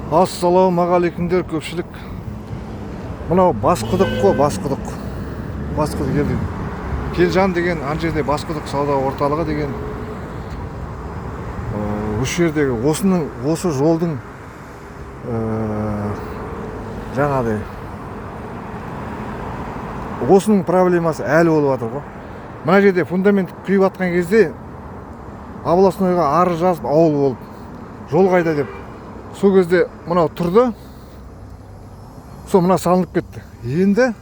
Ассалаумағалейкумдер көпшілік. Мынау Басқұдық қой, Басқұдық. Басқұдық елді. Келжан деген ан жерде Басқұдық сауда орталығы деген. Осы жердегі осы жолдың жаңағыдай осының проблемасы әлі болып жатыр ғой. Мына жерде фундамент құйып жатқан кезде областойға арыз жазып ауыл болып жол қайда деп. Сол кезде мынау тұрды. Сол мына салынып кетті. Енді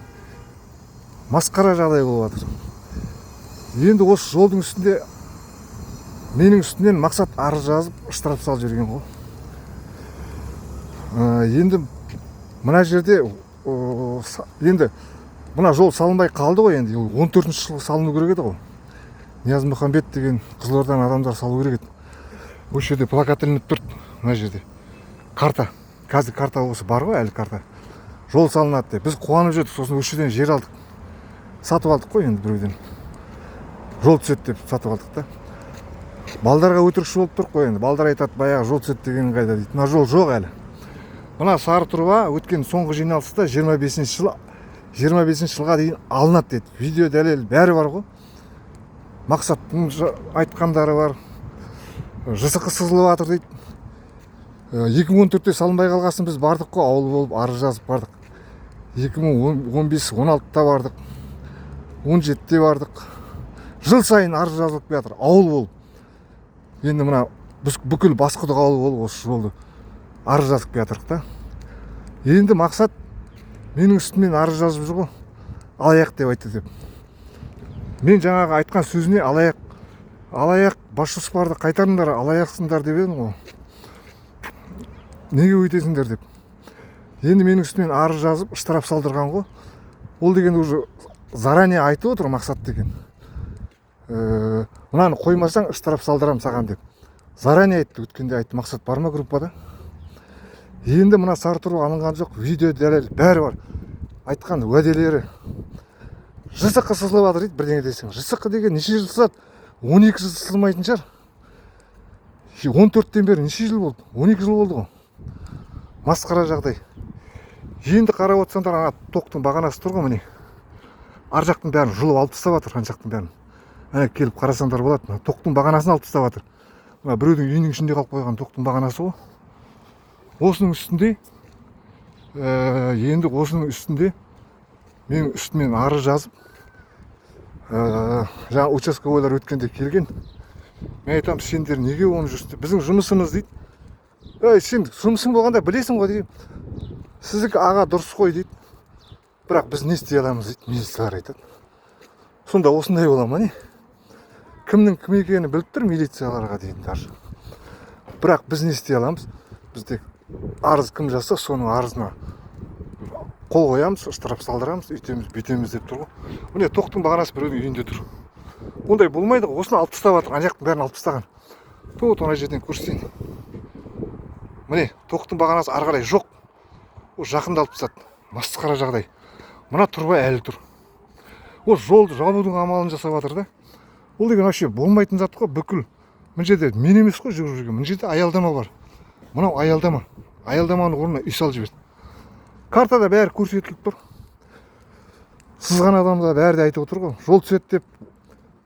масқара жағдай болып жатыр. Енді осы жолдың үстінде менің үстінен мақсат арыз жазып штраф салып жүрген ғой. Енді мына жерде енді мына жол салынбай қалды ғой, енді 14-ші жылы салыну керек еді ғой. Ниязмұхамбет деген Қызылордадан адамдар салу керек еді. Осы жерде плакат ілініп тұрды. Мына жерде карта. Қазір карта осы бар ғой, әлі карта. Жол салынады деп. Біз қуанып жүрдік. Сосын осы жерден жер алдық. Сатып алдық қой енді біреуден. Жол түседі деп сатып алдық та. Балдарға өтірікші болып тұр қой енді. Балдар айтады, баяғы жол түседі деген қайда дейді. Мына жол жоқ әлі. Мына сары труба өткен соңғы жиналыста 25-ші жылға дейін алынады деді. Видео дәлел бәрі бар ғой. Мақсаттың айтқандары бар. Жысықы сызылып жатыр дейді. 2014-те салынбай қалғасын біз бардық қой, ауыл болып арыз жазып бардық. 2015-16-та бардық. 17-те бардық. Жыл сайын арыз жазылып жатыр, ауыл болып. Енді мына біз бүкіл Басқұдық ауыл болып осы жолды арыз жазып жатырық та. Енді мақсат менің үстімнен арыз жазып жүр ғой. Алаяқ деп айтты деп. Мен жаңағы айтқан сөзіне алаяқ басшыларды қайтарыңдар, алаяқсыңдар деп едім ғой. Неге өйтесіңдер деп. Енді менің үстімнен арыз жазып штраф салдырған ғой. Ол деген уже заранее айтып отыр мақсат деген. Мынаны қоймасаң штраф салдырам саған деп. Заранее айтты, өткенде айтты. Мақсат бар ма группада? Енді мына сары труба алынған жоқ, видео дәлел бәрі бар. Айтқан уәделері. Жысықы сызылып жатыр дейді, бірдеңе десең. Жысықы деген неше жыл сызады? 12 жыл сызылмайтын шығар. 14-тен бері неше жыл болды? 12 жыл болды ғой. Масқара жағдай. Енді қарап отырсаңдар, ана тоқтың бағанасы тұр ғой, міне. Ар жақтың бәрін жұлып алып тастап жатыр, ан жақтың бәрін. Ана келіп қарасаңдар болады. Тоқтың бағанасын алып тастап жатыр. Мына біреудің үйінің ішінде қалып қойған тоқтың бағанасы ғой. Осының үстінде енді осының үстінде менің үстімен арыз жазып жаңа участковойлар өткенде келген. Мен айтам, сендер неге оны жүрсіңдер? Біздің жұмысымыз дейді. Сен жұмысың болғанда білесің ғой дейді. Сіздікі аға дұрыс қой дейді. Бірақ біз не істей аламыз дейді, милициялар айтады. Сонда осындай бола ма не? Кімнің кім екенін біліп тұр милицияларға дейді даже. Бірақ біз не істей аламыз? Біз тек арыз кім жазса, соның арызына қол қоямыз, штраф салдырамыз, үйтеміз, бүйтеміз деп тұр ғой. Міне тоқтың бағанасы біреудің үйінде тұр. Ондай болмайды ғой. Осыны алып тастап жатыр. Ана жақтың бәрін алып тастаған. Вот ана жерден көрсетейін. Міне тоқтың бағанасы ары қарай жоқ. Ол жақында алып тастады. Масқара жағдай. Мына труба әлі тұр. Ол жолды жабудың амалын жасап жатыр да. Ол деген вообще болмайтын зат қой, бүкіл. Мына жерде мен емес қой жүріп жүрген. Мына жерде аялдама бар. Мынау аялдама. Аялдаманың орнына үй салып жіберді. Картада бәрі көрсетіліп тұр. Сызған адамда бәрі де айтып отыр ғой. Жол түседі деп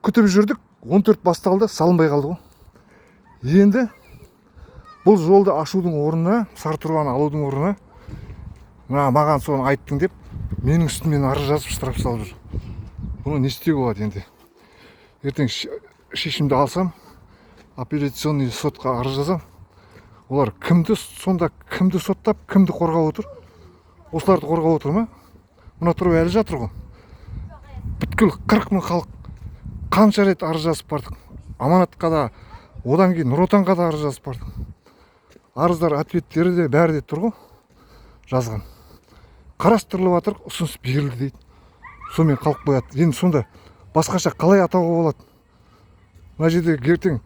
күтіп жүрдік. 14 басталды, салынбай қалды ғой. Енді бұл жолды ашудың орнына, сары трубаны алудың орнына маған соны айттың деп менің үстімнен арыз жазып штраф салып жүр. Бұны не істеуге болады енді? Ертең шешімді алсам, апелляционный сотқа арыз жазам. Олар кімді соттап, кімді қорғап отыр? Осыларды қорғап отыр ма? Мына тұрып әлі жатыр ғой. Бүткіл 40 мың халық қанша рет арыз жазып бардық. Аманатқа да, одан кейін Нұр Отанға да арыз жазып бардық. Арыздар ответтері де бәрі де тұр ғой, жазған. Қарастырылып жатыр, ұсыныс берілді дейді. Сонымен қалып қояды. Енді сонда басқаша қалай атауға болады? Мына жерде ертең,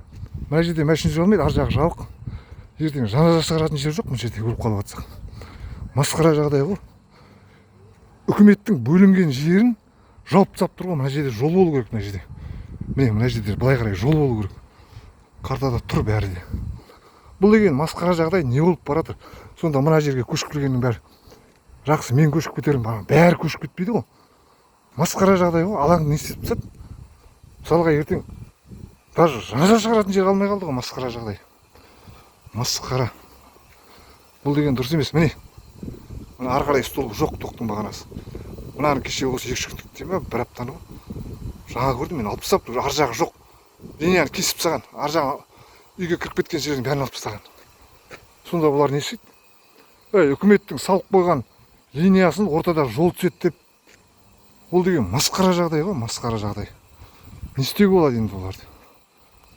мына жерде машина жүрмейді, ар жағы жабық. Ертең жаназа шығаратын жер жоқ, мына жерде өліп қалып жатсақ. Масқара жағдай ғой. Үкіметтің бөлінген жерін жауып тастап тұр ғой. Мына жерде жол болу керек, мына жерде. Міне мына жерде былай қарай жол болу керек. Картада тұр бәрі де. бұл деген масқара жағдай не болып бара жатыр? Сонда мына жерге көшіп келгеннің бәрі жақсы, мен көшіп кетерім, бәрі көшіп кетпейді ғой. Масқара жағдай ғой. Алаң не істеп тастады? Мысалға ертең даже жаза шығаратын жер қалмай қалды ғой. Масқара жағдай. Масқара. Бұл деген дұрыс емес. Міне ары қарай стол жоқ, тоқтың бағанасы. Мынаны кеше осы 2 күндік деме, 1 аптаны жаңа көрдім мен, алып тастапты. Ар жағы жоқ. Линияны кесіп тастаған. Ар жағы үйге кіріп кеткен жердің бәрін алып тастаған. Сонда бұлар не істейді? Үкіметтің салып қойған линиясын ортада жол түседі деп. Бұл деген масқара жағдай ғой, масқара жағдай. Не істеуге болады енді оларды?